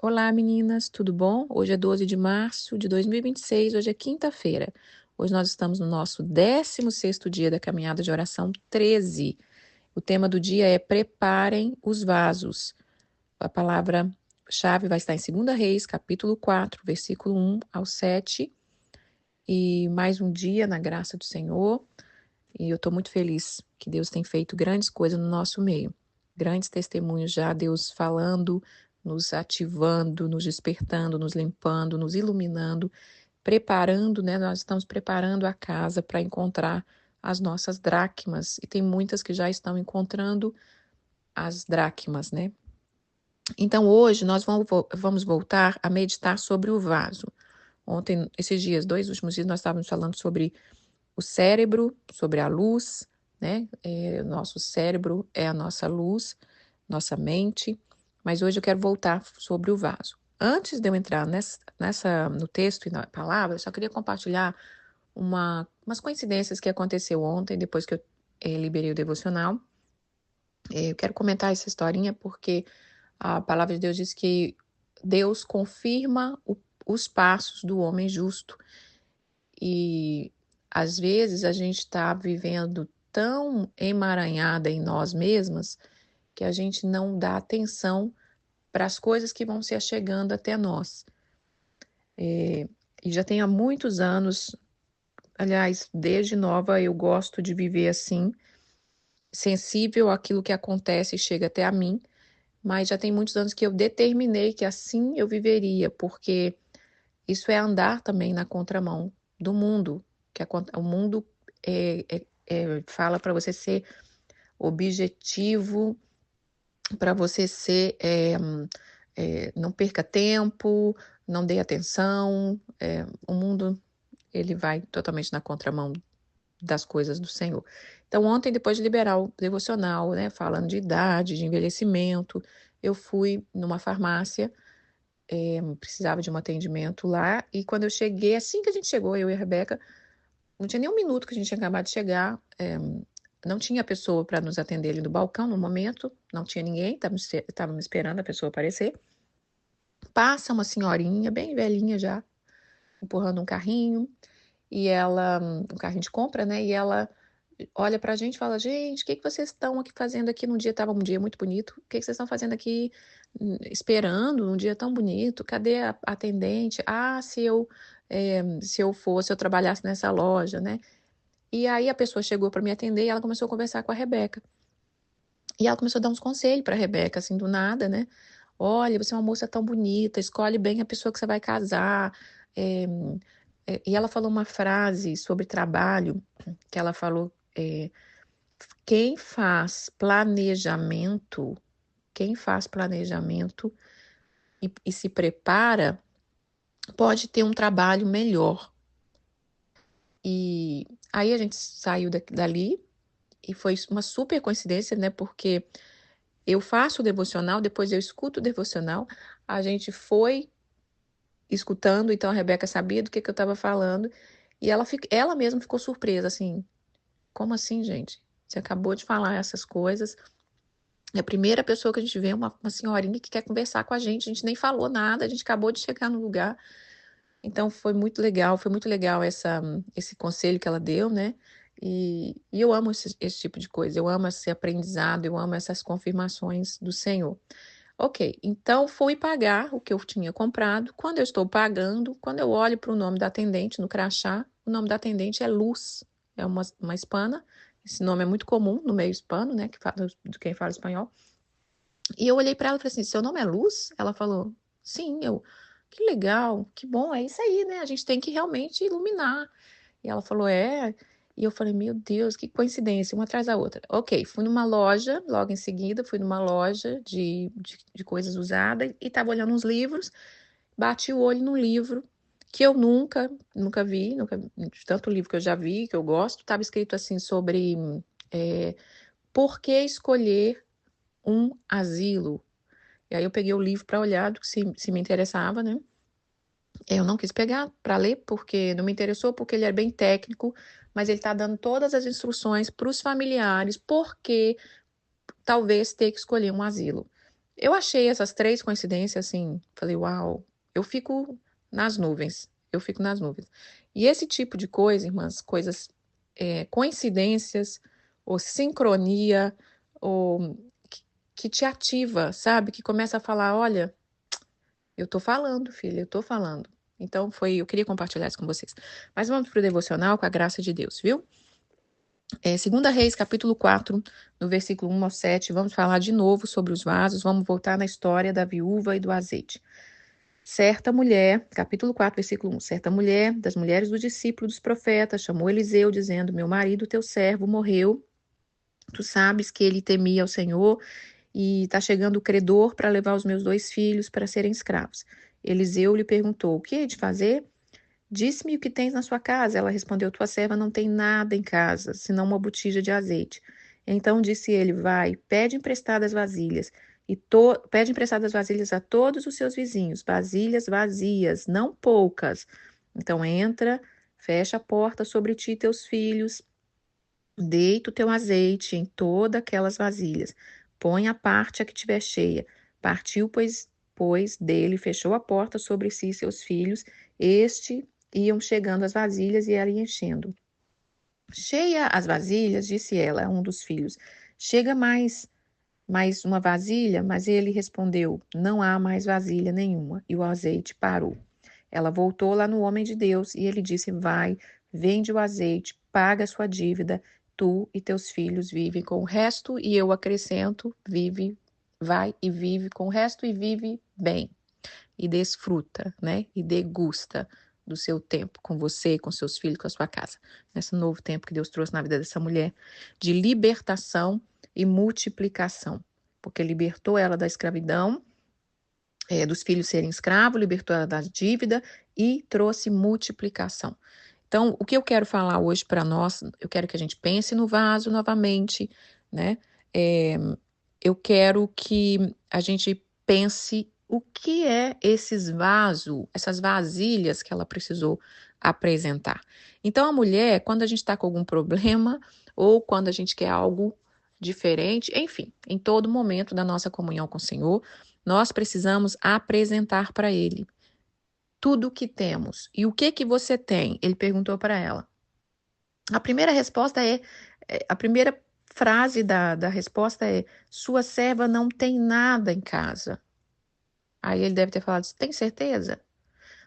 Olá, meninas, tudo bom? Hoje é 12 de março de 2026, hoje é quinta-feira. Hoje nós estamos no nosso 16º dia da caminhada de oração 13. O tema do dia é Preparem os vasos. A palavra-chave vai estar em 2 Reis, capítulo 4, versículo 1 ao 7. E mais um dia na graça do Senhor. E eu estou muito feliz que Deus tem feito grandes coisas no nosso meio. Grandes testemunhos já, Deus falando, nos ativando, nos despertando, nos limpando, nos iluminando, preparando, né? Nós estamos preparando a casa para encontrar as nossas dracmas. E tem muitas que já estão encontrando as dracmas, né? Então hoje nós vamos voltar a meditar sobre o vaso. Ontem, esses dias, 2 últimos dias, nós estávamos falando sobre o cérebro, sobre a luz, né? Nosso cérebro é a nossa luz, nossa mente, mas hoje eu quero voltar sobre o vaso. Antes de eu entrar no texto e na palavra, eu só queria compartilhar umas coincidências que aconteceu ontem, depois que eu liberei o devocional. Eu quero comentar essa historinha porque a palavra de Deus diz que Deus confirma os passos do homem justo. E às vezes a gente está vivendo tão emaranhada em nós mesmas que a gente não dá atenção para as coisas que vão se achegando até nós. E já tem há muitos anos, aliás, desde nova eu gosto de viver assim, sensível àquilo que acontece e chega até a mim, mas já tem muitos anos que eu determinei que assim eu viveria, porque isso é andar também na contramão do mundo, o mundo fala para você ser objetivo, para você ser, não perca tempo, não dê atenção. O mundo ele vai totalmente na contramão das coisas do Senhor. Então, ontem, depois de liberar o devocional, né, falando de idade, de envelhecimento, eu fui numa farmácia. Precisava de um atendimento lá, e quando eu cheguei, assim que a gente chegou, eu e a Rebeca, não tinha nem um minuto que a gente tinha acabado de chegar, não tinha pessoa para nos atender ali no balcão no momento, não tinha ninguém, estávamos esperando a pessoa aparecer. Passa uma senhorinha, bem velhinha já, empurrando um carrinho, e ela, um carrinho de compra, né, e ela olha pra gente e fala: gente, o que vocês estão aqui fazendo aqui num dia, estava um dia muito bonito, o que vocês estão fazendo aqui esperando um dia tão bonito? Cadê a atendente? Ah, se eu fosse, eu trabalhasse nessa loja, né? E aí a pessoa chegou para me atender e ela começou a conversar com a Rebeca. E ela começou a dar uns conselhos para a Rebeca, assim, do nada, né? Olha, você é uma moça tão bonita, escolhe bem a pessoa que você vai casar. É, e ela falou uma frase sobre trabalho, que ela falou, quem faz planejamento, quem faz planejamento e se prepara, pode ter um trabalho melhor. E aí a gente saiu dali e foi uma super coincidência, né? Porque eu faço o devocional, depois eu escuto o devocional, a gente foi escutando, então a Rebeca sabia do que eu estava falando, e ela mesma ficou surpresa, assim, como assim, gente? Você acabou de falar essas coisas, é a primeira pessoa que a gente vê, uma senhorinha que quer conversar com a gente nem falou nada, a gente acabou de chegar no lugar. Então foi muito legal esse conselho que ela deu, né? E eu amo esse tipo de coisa, eu amo esse aprendizado, eu amo essas confirmações do Senhor. Ok, então fui pagar o que eu tinha comprado. Quando eu estou pagando, quando eu olho para o nome da atendente no crachá, o nome da atendente é Luz, é uma hispana. Esse nome é muito comum no meio hispano, né? De quem fala espanhol. E eu olhei para ela e falei assim: seu nome é Luz? Ela falou: sim. Que legal, que bom, é isso aí, né? A gente tem que realmente iluminar. E ela falou: é. E eu falei: meu Deus, que coincidência, uma atrás da outra. Ok, fui numa loja, logo em seguida, fui numa loja de coisas usadas e estava olhando uns livros, bati o olho num livro que eu nunca vi, de tanto livro que eu já vi, que eu gosto, estava escrito assim sobre é, por que escolher um asilo. E aí eu peguei o livro para olhar, se me interessava, né? Eu não quis pegar para ler, porque não me interessou, porque ele é bem técnico, mas ele está dando todas as instruções para os familiares, porque talvez ter que escolher um asilo. Eu achei essas 3 coincidências, assim, falei: "Uau", eu fico nas nuvens, eu fico nas nuvens. E esse tipo de coisa, irmãs, coisas, coincidências ou sincronia ou que que te ativa, sabe, que começa a falar: "Olha, eu tô falando filha, eu tô falando". Então eu queria compartilhar isso com vocês. Mas vamos para o devocional com a graça de Deus, viu? 2 Reis, capítulo 4, no versículo 1 ao 7, vamos falar de novo sobre os vasos, vamos voltar na história da viúva e do azeite. Certa mulher, capítulo 4, versículo 1, certa mulher das mulheres do discípulo dos profetas chamou Eliseu, dizendo: meu marido, teu servo, morreu. Tu sabes que ele temia ao Senhor e está chegando o credor para levar os meus 2 filhos para serem escravos. Eliseu lhe perguntou: o que hei de fazer? Disse-me o que tens na sua casa. Ela respondeu: tua serva não tem nada em casa, senão uma botija de azeite. Então disse ele: vai, pede emprestadas vasilhas, pede emprestadas vasilhas a todos os seus vizinhos, vasilhas vazias, não poucas. Então entra, fecha a porta sobre ti e teus filhos, deita o teu azeite em todas aquelas vasilhas, põe a parte a que tiver cheia. Partiu, pois dele, fechou a porta sobre si e seus filhos, iam chegando as vasilhas e ela ia enchendo. Cheia as vasilhas, disse ela a um dos filhos, chega mais uma vasilha? Mas ele respondeu, não há mais vasilha nenhuma, e o azeite parou. Ela voltou lá no homem de Deus, e ele disse, vai, vende o azeite, paga a sua dívida, tu e teus filhos vivem com o resto, e eu acrescento, vai e vive com o resto e vive bem e desfruta, né? E degusta do seu tempo com você, com seus filhos, com a sua casa. Nesse novo tempo que Deus trouxe na vida dessa mulher, de libertação e multiplicação. Porque libertou ela da escravidão, dos filhos serem escravos, libertou ela da dívida e trouxe multiplicação. Então, o que eu quero falar hoje para nós, eu quero que a gente pense no vaso novamente, né? É, eu quero que a gente pense o que é esses vasos, essas vasilhas que ela precisou apresentar. Então, a mulher, quando a gente está com algum problema ou quando a gente quer algo diferente, enfim, em todo momento da nossa comunhão com o Senhor, nós precisamos apresentar para Ele tudo o que temos. E o que você tem? Ele perguntou para ela. A primeira resposta a primeira frase da resposta é: sua serva não tem nada em casa. Aí ele deve ter falado: tem certeza?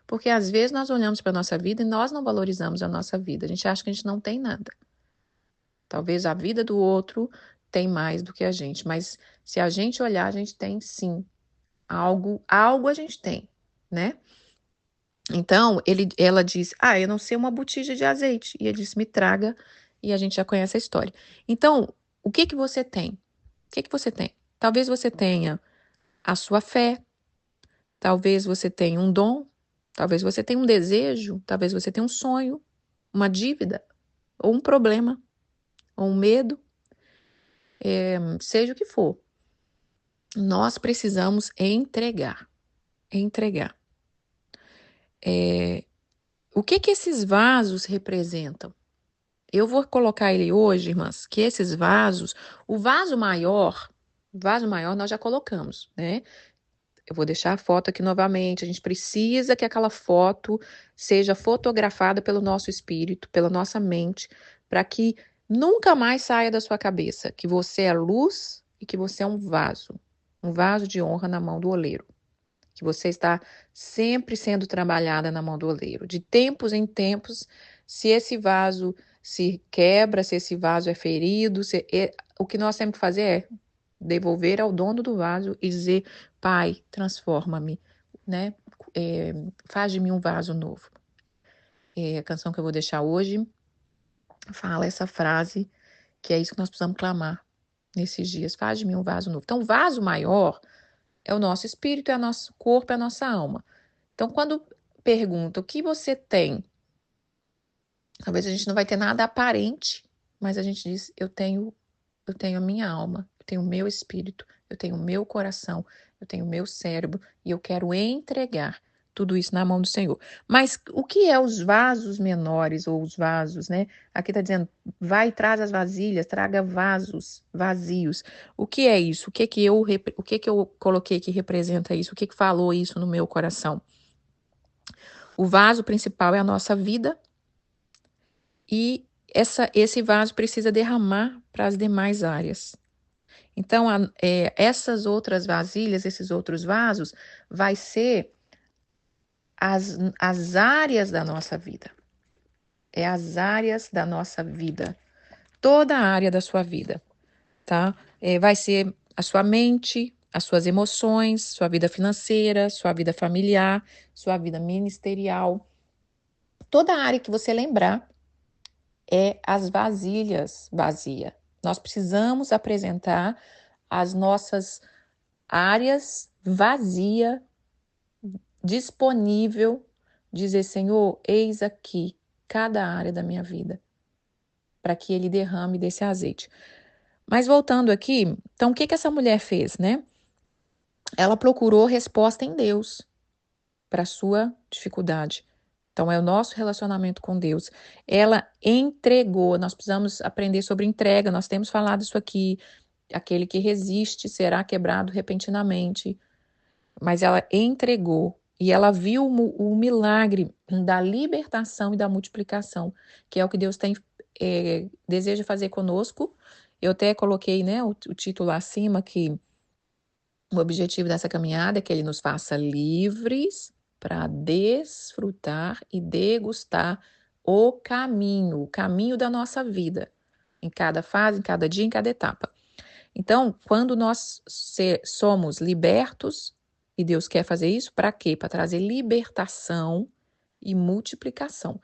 Porque às vezes nós olhamos para a nossa vida e nós não valorizamos a nossa vida. A gente acha que a gente não tem nada. Talvez a vida do outro tem mais do que a gente, mas se a gente olhar, a gente tem sim. Algo a gente tem, né? Então, ela disse, eu não sei uma botija de azeite. E ele disse, me traga, e a gente já conhece a história. Então, o que você tem? O que você tem? Talvez você tenha a sua fé, talvez você tenha um dom, talvez você tenha um desejo, talvez você tenha um sonho, uma dívida, ou um problema, ou um medo, seja o que for. Nós precisamos entregar. Entregar. O que esses vasos representam? Eu vou colocar ele hoje, irmãs, que esses vasos, o vaso maior nós já colocamos, né? Eu vou deixar a foto aqui novamente. A gente precisa que aquela foto seja fotografada pelo nosso espírito, pela nossa mente, para que nunca mais saia da sua cabeça que você é luz e que você é um vaso de honra na mão do oleiro. Que você está sempre sendo trabalhada na mão do oleiro. De tempos em tempos, se esse vaso se quebra, se esse vaso é ferido, o que nós temos que fazer é devolver ao dono do vaso e dizer, Pai, transforma-me, né? Faz de mim um vaso novo. A canção que eu vou deixar hoje fala essa frase, que é isso que nós precisamos clamar nesses dias. Faz de mim um vaso novo. Então, o vaso maior é o nosso espírito, é o nosso corpo, é a nossa alma. Então, quando pergunta o que você tem, talvez a gente não vai ter nada aparente, mas a gente diz, eu tenho a minha alma, eu tenho o meu espírito, eu tenho o meu coração, eu tenho o meu cérebro e eu quero entregar tudo isso na mão do Senhor. Mas o que é os vasos menores ou os vasos, né? Aqui está dizendo, vai e traz as vasilhas, traga vasos vazios. O que é isso? O que eu coloquei que representa isso? O que falou isso no meu coração? O vaso principal é a nossa vida e esse vaso precisa derramar para as demais áreas. Então, essas outras vasilhas, esses outros vasos, vai ser as áreas da nossa vida. É as áreas da nossa vida. Toda a área da sua vida, tá? Vai ser a sua mente, as suas emoções, sua vida financeira, sua vida familiar, sua vida ministerial. Toda a área que você lembrar é as vasilhas vazia. Nós precisamos apresentar as nossas áreas vazia, disponível, dizer, Senhor, eis aqui cada área da minha vida, para que ele derrame desse azeite. Mas voltando aqui, então o que essa mulher fez, né? Ela procurou resposta em Deus para a sua dificuldade. Então, é o nosso relacionamento com Deus. Ela entregou, nós precisamos aprender sobre entrega, nós temos falado isso aqui. Aquele que resiste será quebrado repentinamente. Mas ela entregou e ela viu o milagre da libertação e da multiplicação, que é o que Deus deseja fazer conosco. Eu até coloquei, né, o título acima, que o objetivo dessa caminhada é que ele nos faça livres para desfrutar e degustar o caminho da nossa vida, em cada fase, em cada dia, em cada etapa. Então, quando nós somos libertos, e Deus quer fazer isso, para quê? Para trazer libertação e multiplicação.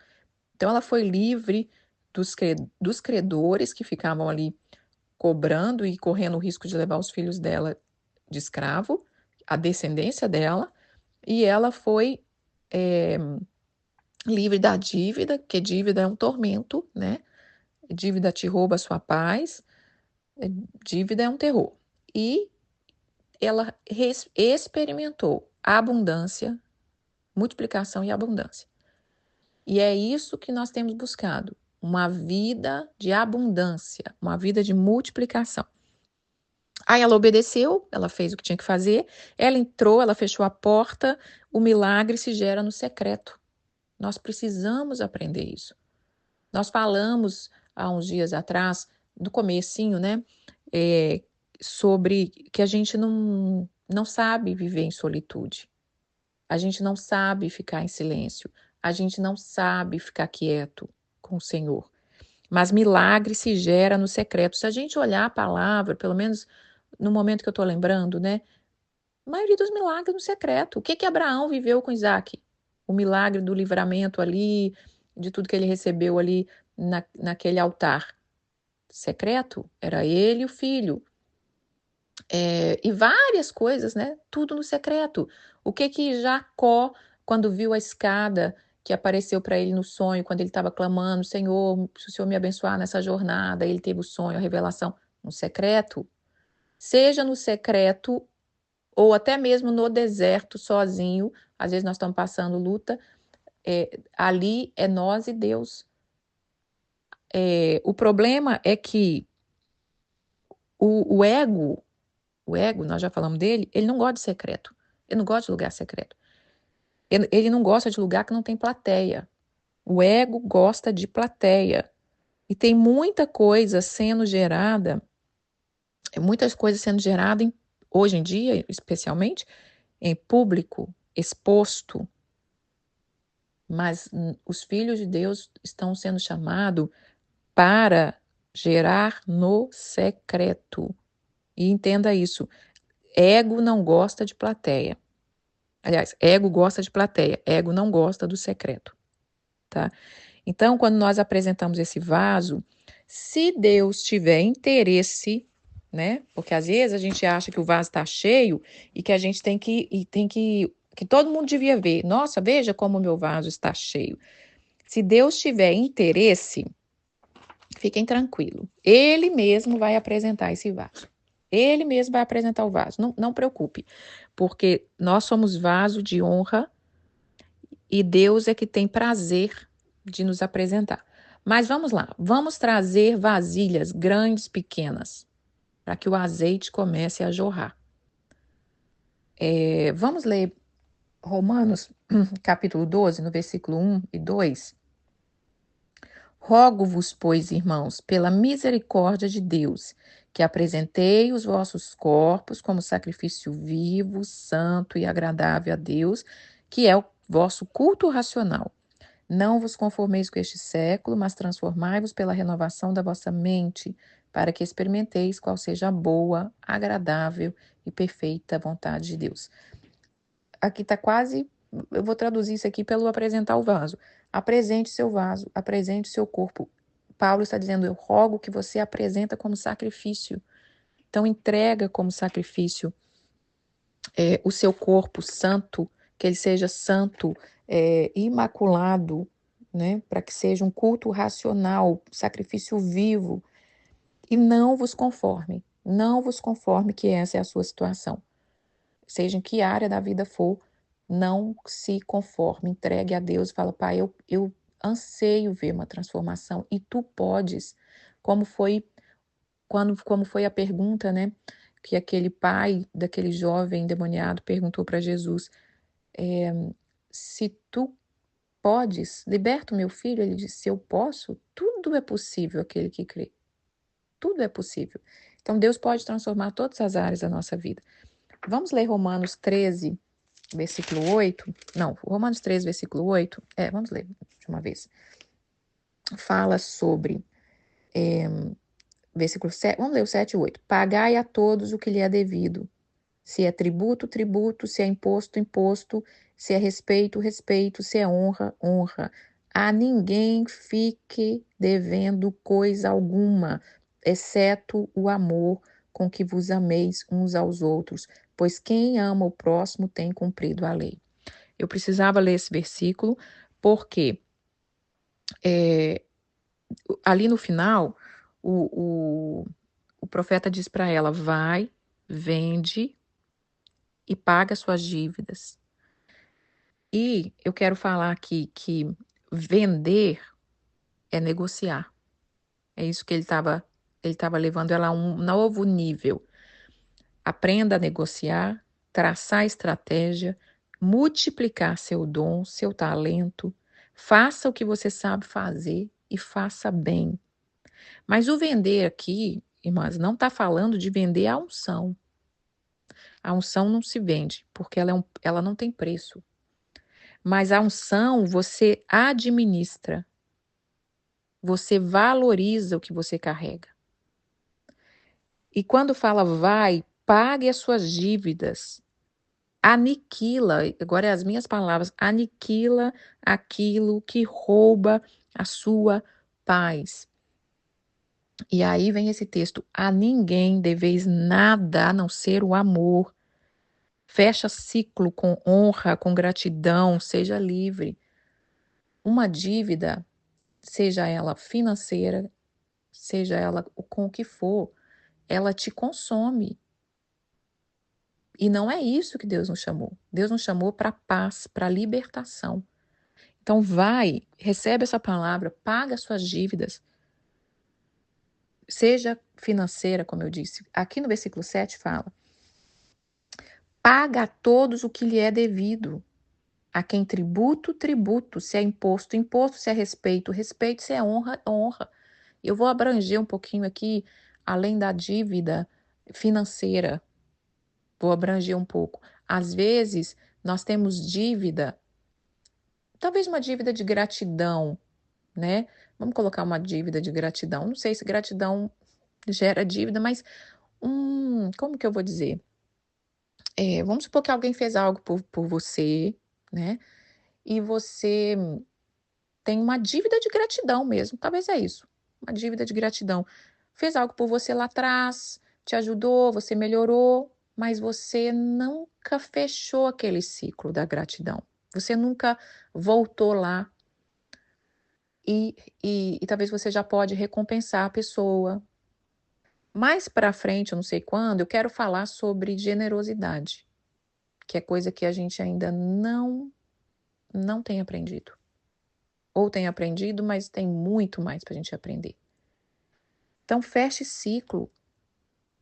Então, ela foi livre dos credores que ficavam ali cobrando e correndo o risco de levar os filhos dela de escravo, a descendência dela, e ela foi livre da dívida, porque dívida é um tormento, né? Dívida te rouba a sua paz, dívida é um terror. E ela experimentou a abundância, multiplicação e abundância. E é isso que nós temos buscado, uma vida de abundância, uma vida de multiplicação. Aí ela obedeceu, ela fez o que tinha que fazer, ela entrou, ela fechou a porta, o milagre se gera no secreto. Nós precisamos aprender isso. Nós falamos há uns dias atrás, do comecinho, né, sobre que a gente não sabe viver em solitude. A gente não sabe ficar em silêncio. A gente não sabe ficar quieto com o Senhor. Mas milagre se gera no secreto. Se a gente olhar a palavra, pelo menos no momento que eu estou lembrando, né? A maioria dos milagres no secreto. O que Abraão viveu com Isaac? O milagre do livramento ali, de tudo que ele recebeu ali naquele altar. Secreto? Era ele e o filho. E várias coisas, né? Tudo no secreto. O que Jacó, quando viu a escada que apareceu para ele no sonho, quando ele estava clamando, Senhor, se o Senhor me abençoar nessa jornada, ele teve o sonho, a revelação, no secreto. Seja no secreto ou até mesmo no deserto, sozinho, às vezes nós estamos passando luta, ali é nós e Deus. O problema é que o ego, nós já falamos dele, ele não gosta de secreto. Ele não gosta de lugar secreto. Ele não gosta de lugar que não tem plateia. O ego gosta de plateia. E tem muita coisa sendo gerada, hoje em dia, especialmente, em público, exposto. Mas os filhos de Deus estão sendo chamados para gerar no secreto. E entenda isso. Ego não gosta de plateia. Aliás, ego gosta de plateia, ego não gosta do secreto, tá? Então, quando nós apresentamos esse vaso, se Deus tiver interesse, né? Porque às vezes a gente acha que o vaso está cheio e que a gente que todo mundo devia ver. Nossa, veja como o meu vaso está cheio. Se Deus tiver interesse, fiquem tranquilos. Ele mesmo vai apresentar esse vaso. Ele mesmo vai apresentar o vaso. Não preocupe, porque nós somos vaso de honra e Deus é que tem prazer de nos apresentar. Mas vamos lá, vamos trazer vasilhas grandes, pequenas, para que o azeite comece a jorrar. Vamos ler Romanos, capítulo 12, no versículo 1 e 2. Rogo-vos, pois, irmãos, pela misericórdia de Deus, que apresentei os vossos corpos como sacrifício vivo, santo e agradável a Deus, que é o vosso culto racional. Não vos conformeis com este século, mas transformai-vos pela renovação da vossa mente, para que experimenteis qual seja a boa, agradável e perfeita vontade de Deus. Aqui está quase, eu vou traduzir isso aqui pelo apresentar o vaso. Apresente seu vaso, apresente seu corpo. Paulo está dizendo, eu rogo que você apresenta como sacrifício. Então, entrega como sacrifício o seu corpo santo, que ele seja santo, imaculado, né? Para que seja um culto racional, sacrifício vivo. E não vos conforme que essa é a sua situação. Seja em que área da vida for, não se conforme, entregue a Deus e fala, pai, eu anseio ver uma transformação e tu podes, como foi a pergunta, né, que aquele pai daquele jovem endemoniado perguntou para Jesus, se tu podes, liberta o meu filho, ele disse, se eu posso, tudo é possível aquele que crê, tudo é possível. Então Deus pode transformar todas as áreas da nossa vida. Vamos ler Romanos 13, versículo 8. Não, Romanos 13, versículo 8. Vamos ler de uma vez. Fala sobre, versículo 7. Vamos ler o 7 e 8. Pagai a todos o que lhe é devido. Se é tributo, tributo. Se é imposto, imposto. Se é respeito, respeito. Se é honra, honra. A ninguém fique devendo coisa alguma, exceto o amor com que vos ameis uns aos outros, pois quem ama o próximo tem cumprido a lei. Eu precisava ler esse versículo porque ali no final o profeta diz para ela, vai, vende e paga suas dívidas. E eu quero falar aqui que vender é negociar. É isso que ele estava levando ela a um novo nível. Aprenda a negociar, traçar estratégia, multiplicar seu dom, seu talento. Faça o que você sabe fazer e faça bem. Mas o vender aqui, irmãs, não está falando de vender a unção. A unção não se vende, porque ela não tem preço. Mas a unção você administra. Você valoriza o que você carrega. E quando fala vai, pague as suas dívidas. Aniquila, agora é as minhas palavras, aniquila aquilo que rouba a sua paz. E aí vem esse texto, a ninguém deveis nada a não ser o amor. Fecha ciclo com honra, com gratidão, seja livre. Uma dívida, seja ela financeira, seja ela com o que for, ela te consome. E não é isso que Deus nos chamou. Deus nos chamou para paz, para libertação. Então vai, recebe essa palavra, paga suas dívidas, seja financeira, como eu disse. Aqui no versículo 7 fala, paga a todos o que lhe é devido. A quem tributo, tributo. Se é imposto, imposto. Se é respeito, respeito. Se é honra, honra. Eu vou abranger um pouquinho aqui, além da dívida financeira. Vou abranger um pouco. Às vezes, nós temos dívida, talvez uma dívida de gratidão, né? Vamos colocar uma dívida de gratidão. Não sei se gratidão gera dívida, mas como que eu vou dizer? Vamos supor que alguém fez algo por você, né? E você tem uma dívida de gratidão mesmo, talvez é isso, uma dívida de gratidão. Fez algo por você lá atrás, te ajudou, você melhorou, mas você nunca fechou aquele ciclo da gratidão. Você nunca voltou lá e talvez você já pode recompensar a pessoa. Mais para frente, eu não sei quando, eu quero falar sobre generosidade, que é coisa que a gente ainda não não tem aprendido. Ou tem aprendido, mas tem muito mais para a gente aprender. Então, feche ciclo,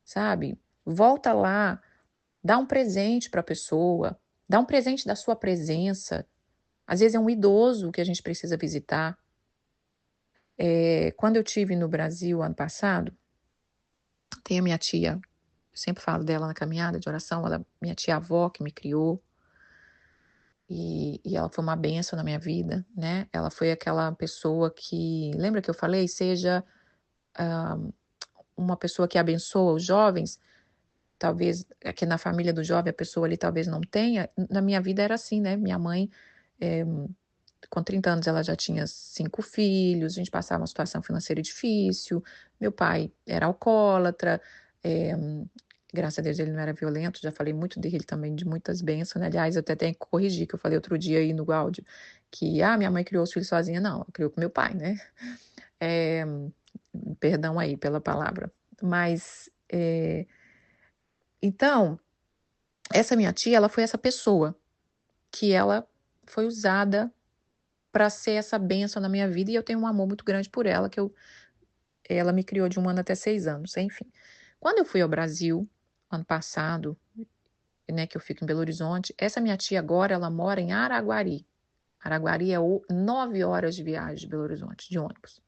sabe? Volta lá, dá um presente para a pessoa, dá um presente da sua presença. Às vezes é um idoso que a gente precisa visitar. Quando eu tive no Brasil ano passado, tem a minha tia, eu sempre falo dela na caminhada de oração, minha tia-avó que me criou, e ela foi uma bênção na minha vida, né? Ela foi aquela pessoa que, lembra que eu falei, seja uma pessoa que abençoa os jovens, talvez aqui na família do jovem a pessoa ali talvez não tenha, na minha vida era assim, né? Minha mãe, com 30 anos ela já tinha 5 filhos, a gente passava uma situação financeira difícil, meu pai era alcoólatra, graças a Deus ele não era violento, já falei muito dele também, de muitas bênçãos, né? Aliás, eu até tenho que corrigir, que eu falei outro dia aí no áudio, que, minha mãe criou os filhos sozinha, não, ela criou com meu pai, né? Perdão aí pela palavra, mas, então, essa minha tia, ela foi essa pessoa, que ela foi usada para ser essa bênção na minha vida, e eu tenho um amor muito grande por ela, ela me criou de 1 ano até 6 anos, enfim. Quando eu fui ao Brasil, ano passado, né, que eu fico em Belo Horizonte, essa minha tia agora, ela mora em Araguari. Araguari é 9 horas de viagem de Belo Horizonte, de ônibus.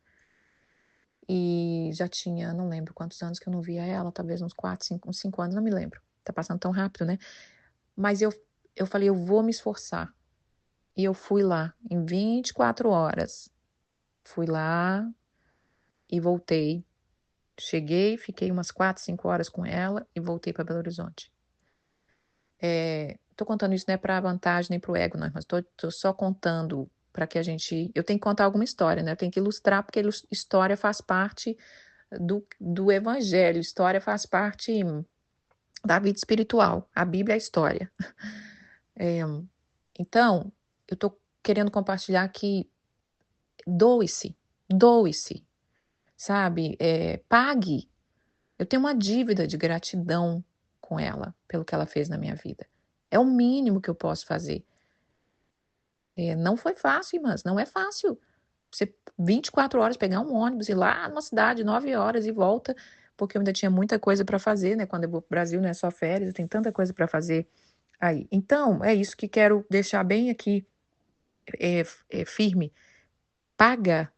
E já tinha, não lembro quantos anos que eu não via ela, talvez uns 4, 5, uns 5 anos, não me lembro. Tá passando tão rápido, né? Mas eu falei, eu vou me esforçar. E eu fui lá em 24 horas. Fui lá e voltei. Cheguei, fiquei umas 4, 5 horas com ela e voltei para Belo Horizonte. Tô contando isso não é para vantagem nem para o ego, não, mas tô só contando para que a gente. Eu tenho que contar alguma história, né? Eu tenho que ilustrar, porque história faz parte do evangelho, história faz parte da vida espiritual. A Bíblia é a história. Então, eu tô querendo compartilhar que doe-se, sabe? Pague. Eu tenho uma dívida de gratidão com ela, pelo que ela fez na minha vida. É o mínimo que eu posso fazer. Não foi fácil, irmãs, não é fácil. Você 24 horas pegar um ônibus, ir lá numa cidade, 9 horas e volta, porque eu ainda tinha muita coisa para fazer, né? Quando eu vou para o Brasil não é só férias, eu tenho tanta coisa para fazer aí. Então, é isso que quero deixar bem aqui firme. Paga,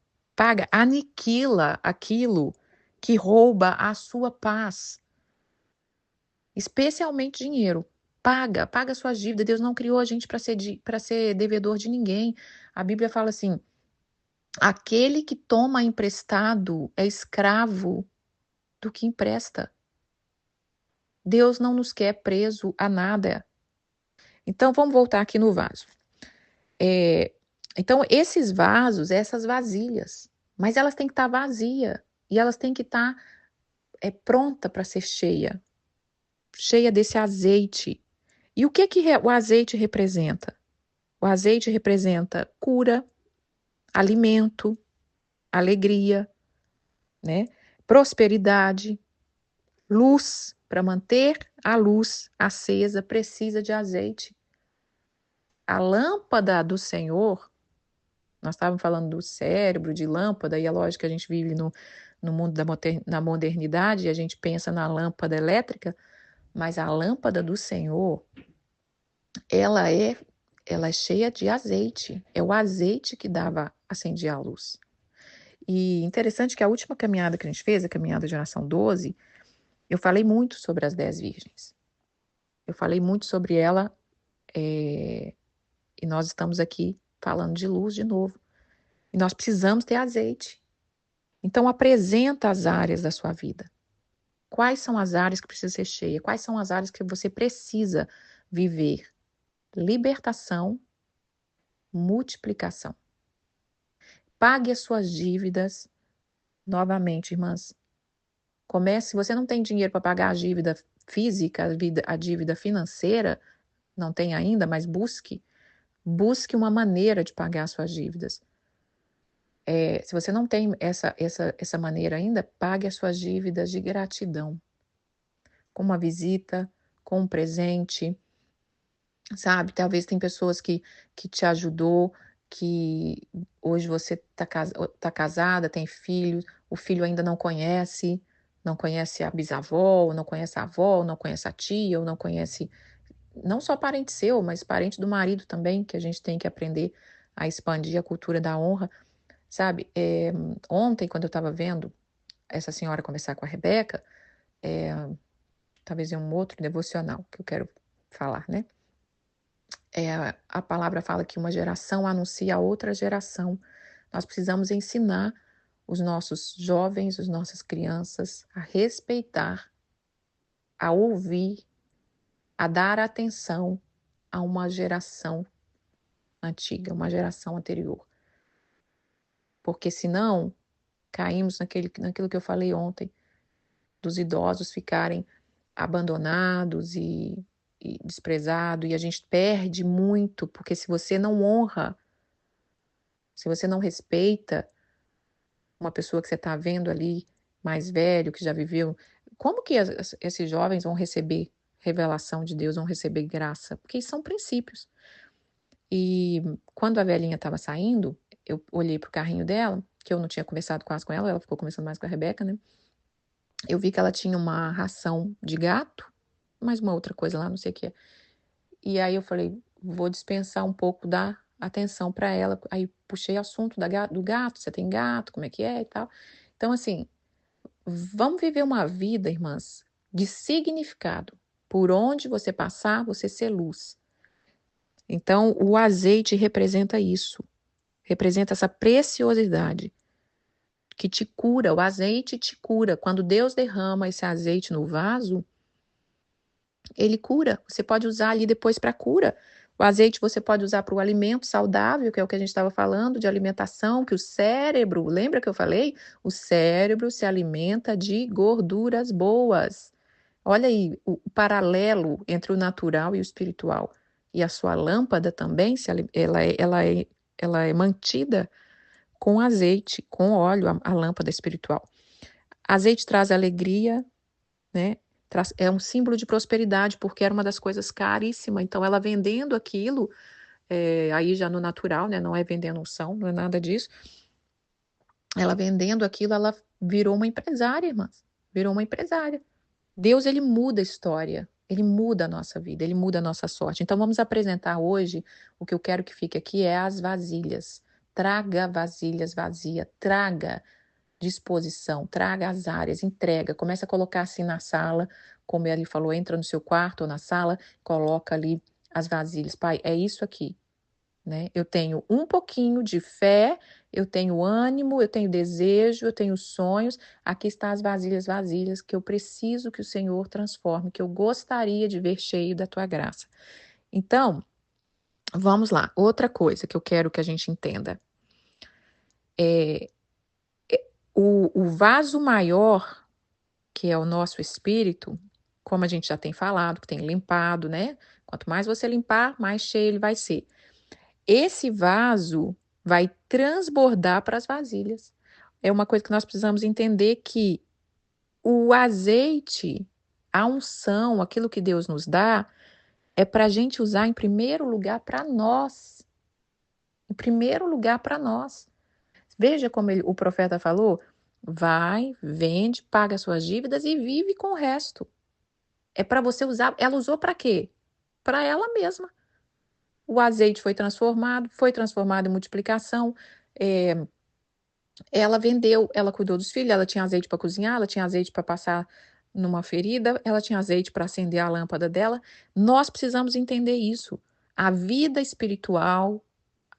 aniquila aquilo que rouba a sua paz, especialmente dinheiro. Paga suas dívidas. Deus não criou a gente para ser devedor de ninguém. A Bíblia fala assim: aquele que toma emprestado é escravo do que empresta. Deus não nos quer preso a nada. Então, vamos voltar aqui no vaso. Então, esses vasos, essas vasilhas, mas elas têm que estar vazias e elas têm que estar pronta para ser cheia desse azeite. E o que o azeite representa? O azeite representa cura, alimento, alegria, né? Prosperidade, luz. Para manter a luz acesa, precisa de azeite. A lâmpada do Senhor, nós estávamos falando do cérebro, de lâmpada, e é lógico que a gente vive no mundo da modernidade, e a gente pensa na lâmpada elétrica, mas a lâmpada do Senhor, ela é cheia de azeite. É o azeite que acendia a luz. E interessante que a última caminhada que a gente fez, a caminhada de oração 12, eu falei muito sobre as 10 virgens. Eu falei muito sobre ela, e nós estamos aqui falando de luz de novo. E nós precisamos ter azeite. Então, apresenta as áreas da sua vida. Quais são as áreas que precisam ser cheias? Quais são as áreas que você precisa viver? Libertação, multiplicação. Pague as suas dívidas. Novamente, irmãs. Comece, se você não tem dinheiro para pagar a dívida física, a dívida financeira, não tem ainda, mas busque uma maneira de pagar as suas dívidas. Se você não tem essa maneira ainda, pague as suas dívidas de gratidão. Com uma visita, com um presente, sabe? Talvez tem pessoas que te ajudou, que hoje você tá casada, tem filhos, o filho ainda não conhece a bisavó, ou não conhece a avó, ou não conhece a tia, ou não conhece, não só parente seu, mas parente do marido também, que a gente tem que aprender a expandir a cultura da honra, sabe? Ontem, quando eu estava vendo essa senhora conversar com a Rebeca, é, talvez em um outro devocional que eu quero falar, né? A palavra fala que uma geração anuncia a outra geração. Nós precisamos ensinar os nossos jovens, as nossas crianças a respeitar, a ouvir, a dar atenção a uma geração antiga, uma geração anterior. Porque senão caímos naquilo que eu falei ontem, dos idosos ficarem abandonados e desprezados, e a gente perde muito, porque se você não honra, se você não respeita uma pessoa que você está vendo ali, mais velho, que já viveu, como que esses jovens vão receber revelação de Deus, vão receber graça? Porque são princípios. E quando a velhinha estava saindo, eu olhei pro carrinho dela, que eu não tinha conversado quase com ela ficou conversando mais com a Rebeca, né? Eu vi que ela tinha uma ração de gato, mais uma outra coisa lá, não sei o que é. E aí eu falei, vou dispensar um pouco da atenção para ela. Aí puxei o assunto do gato, você tem gato, como é que é e tal. Então, assim, vamos viver uma vida, irmãs, de significado. Por onde você passar, você ser luz. Então, o azeite representa isso. Representa essa preciosidade que te cura. O azeite te cura. Quando Deus derrama esse azeite no vaso, ele cura. Você pode usar ali depois para cura. O azeite você pode usar para o alimento saudável, que é o que a gente estava falando, de alimentação, que o cérebro, lembra que eu falei? O cérebro se alimenta de gorduras boas. Olha aí o paralelo entre o natural e o espiritual. E a sua lâmpada também, ela é mantida com azeite, com óleo, a lâmpada espiritual. Azeite traz alegria, né? É um símbolo de prosperidade, porque era uma das coisas caríssimas. Então, ela vendendo aquilo, aí já no natural, né? Não é vendendo unção, não é nada disso. Ela vendendo aquilo, ela virou uma empresária, irmãs. Virou uma empresária. Deus, ele muda a história. Ele muda a nossa vida, ele muda a nossa sorte. Então, vamos apresentar hoje, o que eu quero que fique aqui é as vasilhas. Traga vasilhas vazias, traga disposição, traga as áreas, entrega, começa a colocar assim na sala, como ele falou, entra no seu quarto ou na sala, coloca ali as vasilhas. Pai, é isso aqui, né? Eu tenho um pouquinho de fé, eu tenho ânimo, eu tenho desejo, eu tenho sonhos. Aqui estão as vasilhas vazias que eu preciso que o Senhor transforme, que eu gostaria de ver cheio da tua graça. Então, vamos lá. Outra coisa que eu quero que a gente entenda é o vaso maior, que é o nosso espírito, como a gente já tem falado, que tem limpado, né? Quanto mais você limpar, mais cheio ele vai ser. Esse vaso vai transbordar para as vasilhas. É uma coisa que nós precisamos entender que o azeite, a unção, aquilo que Deus nos dá, é para a gente usar em primeiro lugar para nós. Em primeiro lugar para nós. Veja como o profeta falou: vai, vende, paga suas dívidas e vive com o resto. É para você usar. Ela usou para quê? Para ela mesma. O azeite foi transformado em multiplicação. É, ela vendeu, ela cuidou dos filhos, ela tinha azeite para cozinhar, ela tinha azeite para passar numa ferida, ela tinha azeite para acender a lâmpada dela. Nós precisamos entender isso. A vida espiritual,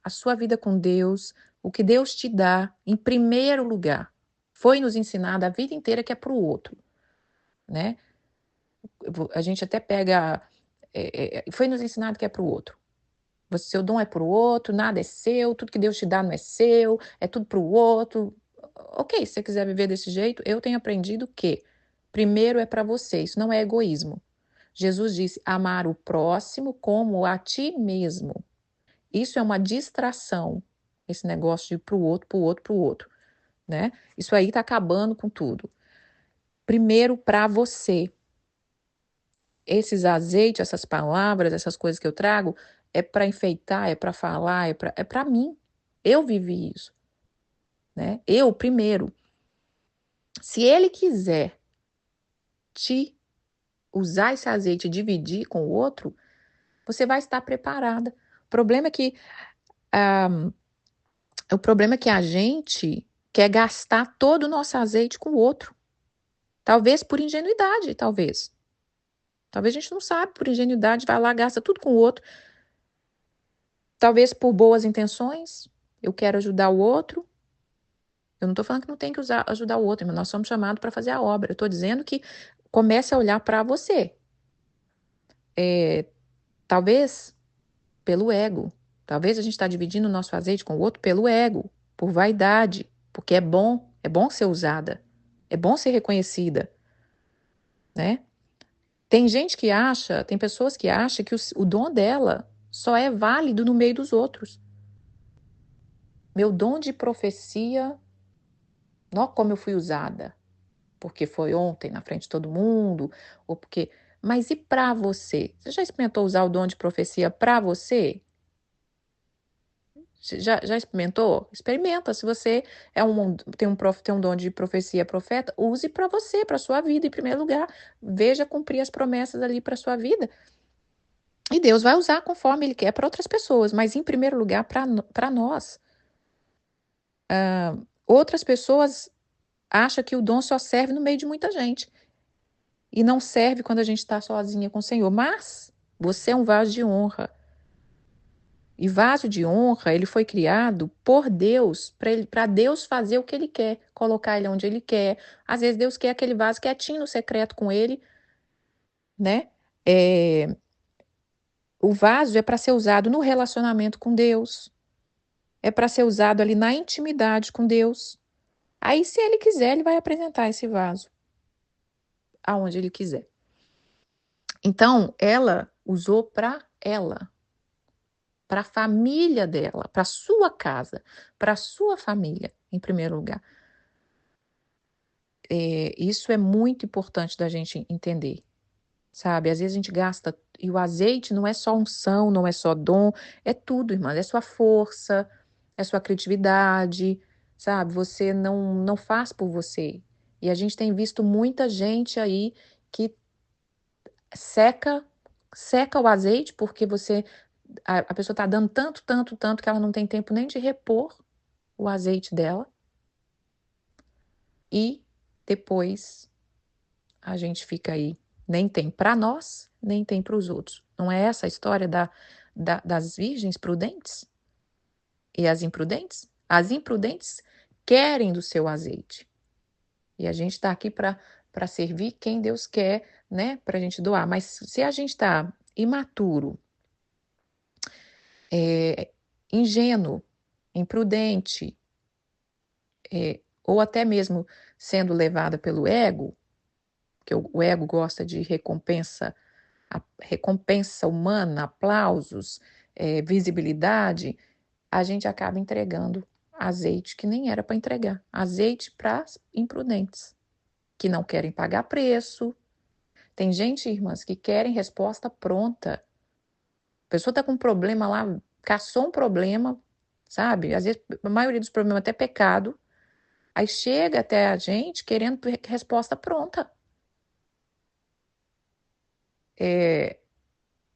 a sua vida com Deus, o que Deus te dá, em primeiro lugar, foi nos ensinado a vida inteira que é para o outro, né? A gente até pega, foi nos ensinado que é para o outro. Seu dom é para o outro, nada é seu, tudo que Deus te dá não é seu, é tudo para o outro. Ok, se você quiser viver desse jeito, eu tenho aprendido que primeiro é para você, isso não é egoísmo. Jesus disse amar o próximo como a ti mesmo. Isso é uma distração, esse negócio de ir para o outro, para o outro, para o outro, né? Isso aí está acabando com tudo. Primeiro para você. esses azeites, essas palavras, essas coisas que eu trago, é para enfeitar, é para falar, é para mim. Eu vivi isso, né? Eu primeiro. Se ele quiser te usar esse azeite e dividir com o outro, você vai estar preparada. O problema é que a gente quer gastar todo o nosso azeite com o outro. Talvez por ingenuidade, talvez. Talvez a gente não sabe, por ingenuidade, vai lá, gasta tudo com o outro. Talvez por boas intenções, eu quero ajudar o outro. Eu não estou falando que não tem que ajudar o outro, mas nós somos chamados para fazer a obra. Eu estou dizendo que comece a olhar para você. Talvez pelo ego. Talvez a gente está dividindo o nosso azeite com o outro pelo ego, por vaidade, porque é bom ser usada, é bom ser reconhecida, né? Tem gente que acha, tem pessoas que acham que o dom dela só é válido no meio dos outros. Meu dom de profecia, não como eu fui usada, porque foi ontem na frente de todo mundo, ou porque. Mas e para você? Você já experimentou usar o dom de profecia para você? Já experimentou? Experimenta. Se você tem um dom de profecia, profeta, use para você, para sua vida em primeiro lugar. Veja cumprir as promessas ali para sua vida. E Deus vai usar conforme Ele quer para outras pessoas, mas em primeiro lugar para nós. Outras pessoas acham que o dom só serve no meio de muita gente. E não serve quando a gente está sozinha com o Senhor. Mas você é um vaso de honra. E vaso de honra, ele foi criado por Deus, para Deus fazer o que ele quer, colocar ele onde ele quer. Às vezes Deus quer aquele vaso quietinho no secreto com ele, né? O vaso é para ser usado no relacionamento com Deus, é para ser usado ali na intimidade com Deus. Aí, se ele quiser, ele vai apresentar esse vaso aonde ele quiser. Então, ela usou para ela, para a família dela, para a sua casa, para a sua família, em primeiro lugar. Isso é muito importante da gente entender, sabe? Às vezes a gente gasta, e o azeite não é só unção, não é só dom, é tudo, irmã, é sua força, é sua criatividade, sabe? Você não faz por você. E a gente tem visto muita gente aí que seca o azeite porque a pessoa está dando tanto, tanto, tanto que ela não tem tempo nem de repor o azeite dela. E depois a gente fica aí, nem tem para nós, nem tem para os outros. Não é essa a história das virgens prudentes e as imprudentes? As imprudentes querem do seu azeite. E a gente está aqui para servir quem Deus quer, né? Para a gente doar. Mas se a gente está imaturo, ingênuo, imprudente, ou até mesmo sendo levada pelo ego, que o ego gosta de recompensa humana, aplausos, visibilidade, a gente acaba entregando azeite que nem era para entregar. Azeite para imprudentes, que não querem pagar preço. Tem gente, irmãs, que querem resposta pronta. A pessoa está com um problema lá, caçou um problema, sabe? Às vezes, a maioria dos problemas é até pecado. Aí chega até a gente querendo resposta pronta.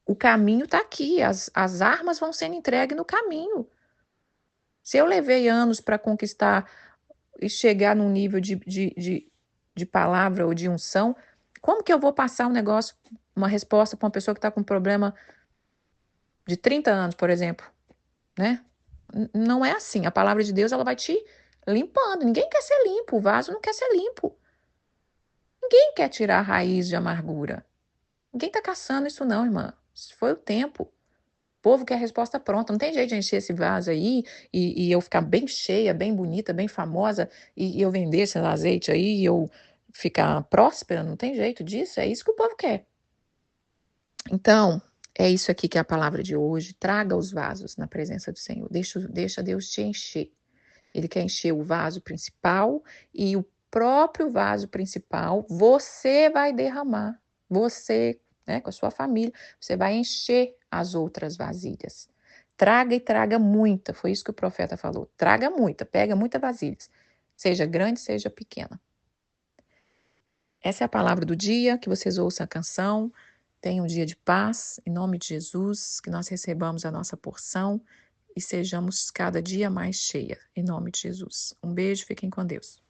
O caminho está aqui, as armas vão sendo entregues no caminho. Se eu levei anos para conquistar e chegar num nível de palavra ou de unção, como que eu vou passar um negócio, uma resposta para uma pessoa que está com um problema de 30 anos, por exemplo, né? Não é assim. A palavra de Deus, ela vai te limpando. Ninguém quer ser limpo. O vaso não quer ser limpo. Ninguém quer tirar a raiz de amargura. Ninguém está caçando isso não, irmã. Isso foi o tempo. O povo quer a resposta pronta. Não tem jeito de encher esse vaso aí e eu ficar bem cheia, bem bonita, bem famosa e eu vender esse azeite aí e eu ficar próspera. Não tem jeito disso. É isso que o povo quer. Então, é isso aqui que é a palavra de hoje. Traga os vasos na presença do Senhor. Deixa Deus te encher. Ele quer encher o vaso principal e o próprio vaso principal você vai derramar. Você né? Com a sua família, você vai encher as outras vasilhas. Traga e traga muita, foi isso que o profeta falou. Traga muita, pega muita vasilhas, seja grande, seja pequena. Essa é a palavra do dia, que vocês ouçam a canção. Tenham um dia de paz, em nome de Jesus, que nós recebamos a nossa porção e sejamos cada dia mais cheia, em nome de Jesus. Um beijo, fiquem com Deus.